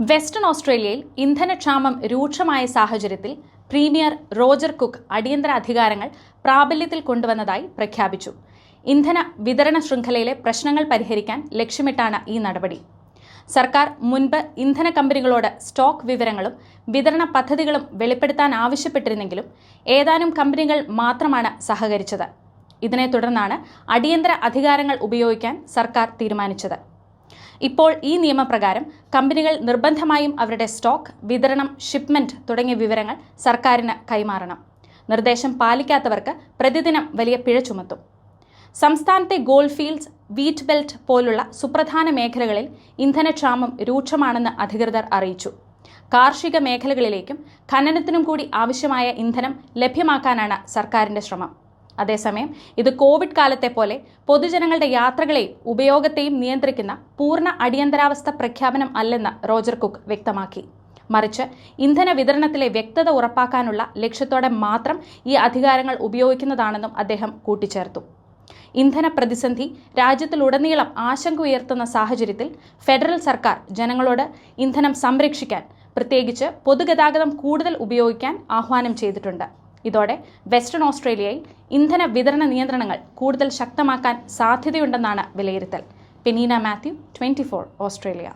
Western ഓസ്ട്രേലിയയിൽ ഇന്ധനക്ഷാമം രൂക്ഷമായ സാഹചര്യത്തിൽ പ്രീമിയർ റോജർ കുക്ക് അടിയന്തര അധികാരങ്ങൾ പ്രാബല്യത്തിൽ കൊണ്ടുവന്നതായി പ്രഖ്യാപിച്ചു. ഇന്ധന വിതരണ ശൃംഖലയിലെ പ്രശ്നങ്ങൾ പരിഹരിക്കാൻ ലക്ഷ്യമിട്ടാണ് ഈ നടപടി. സർക്കാർ മുൻപ് ഇന്ധന കമ്പനികളോട് സ്റ്റോക്ക് വിവരങ്ങളും വിതരണ പദ്ധതികളും വെളിപ്പെടുത്താൻ ആവശ്യപ്പെട്ടിരുന്നെങ്കിലും ഏതാനും കമ്പനികൾ മാത്രമാണ് സഹകരിച്ചത്. ഇതിനെ തുടർന്നാണ് അടിയന്തര അധികാരങ്ങൾ ഉപയോഗിക്കാൻ സർക്കാർ തീരുമാനിച്ചത്. ഇപ്പോൾ ഈ നിയമപ്രകാരം കമ്പനികൾ നിർബന്ധമായും അവരുടെ സ്റ്റോക്ക്, വിതരണം, ഷിപ്മെന്റ് തുടങ്ങിയ വിവരങ്ങൾ സർക്കാരിന് കൈമാറണം. നിർദ്ദേശം പാലിക്കാത്തവർക്ക് പ്രതിദിനം വലിയ പിഴ ചുമത്തും. സംസ്ഥാനത്തെ ഗോൾഡ് ഫീൽഡ്സ്, വീറ്റ് ബെൽറ്റ് പോലുള്ള സുപ്രധാന മേഖലകളിൽ ഇന്ധനക്ഷാമം രൂക്ഷമാണെന്ന് അധികൃതർ അറിയിച്ചു. കാർഷിക മേഖലകളിലേക്കും ഖനനത്തിനും കൂടി ആവശ്യമായ ഇന്ധനം ലഭ്യമാക്കാനാണ് സർക്കാരിന്റെ ശ്രമം. അതേസമയം ഇത് കോവിഡ് കാലത്തെ പോലെ പൊതുജനങ്ങളുടെ യാത്രകളെയും ഉപയോഗത്തെയും നിയന്ത്രിക്കുന്ന പൂർണ്ണ അടിയന്തരാവസ്ഥ പ്രഖ്യാപനം അല്ലെന്ന് റോജർ കുക്ക് വ്യക്തമാക്കി. മറിച്ച് ഇന്ധന വിതരണത്തിലെ വ്യക്തത ഉറപ്പാക്കാനുള്ള ലക്ഷ്യത്തോടെ മാത്രം ഈ അധികാരങ്ങൾ ഉപയോഗിക്കുന്നതാണെന്നും അദ്ദേഹം കൂട്ടിച്ചേർത്തു. ഇന്ധന പ്രതിസന്ധി രാജ്യത്തിലുടനീളം ആശങ്ക ഉയർത്തുന്ന സാഹചര്യത്തിൽ ഫെഡറൽ സർക്കാർ ജനങ്ങളോട് ഇന്ധനം സംരക്ഷിക്കാൻ, പ്രത്യേകിച്ച് പൊതുഗതാഗതം കൂടുതൽ ഉപയോഗിക്കാൻ ആഹ്വാനം ചെയ്തിട്ടുണ്ട്. ഇതോടെ വെസ്റ്റേൺ ഓസ്ട്രേലിയയിൽ ഇന്ധന വിതരണ നിയന്ത്രണങ്ങൾ കൂടുതൽ ശക്തമാക്കാൻ സാധ്യതയുണ്ടെന്നാണ് വിലയിരുത്തൽ. പെനീന മാത്യു, 24 ഓസ്ട്രേലിയ.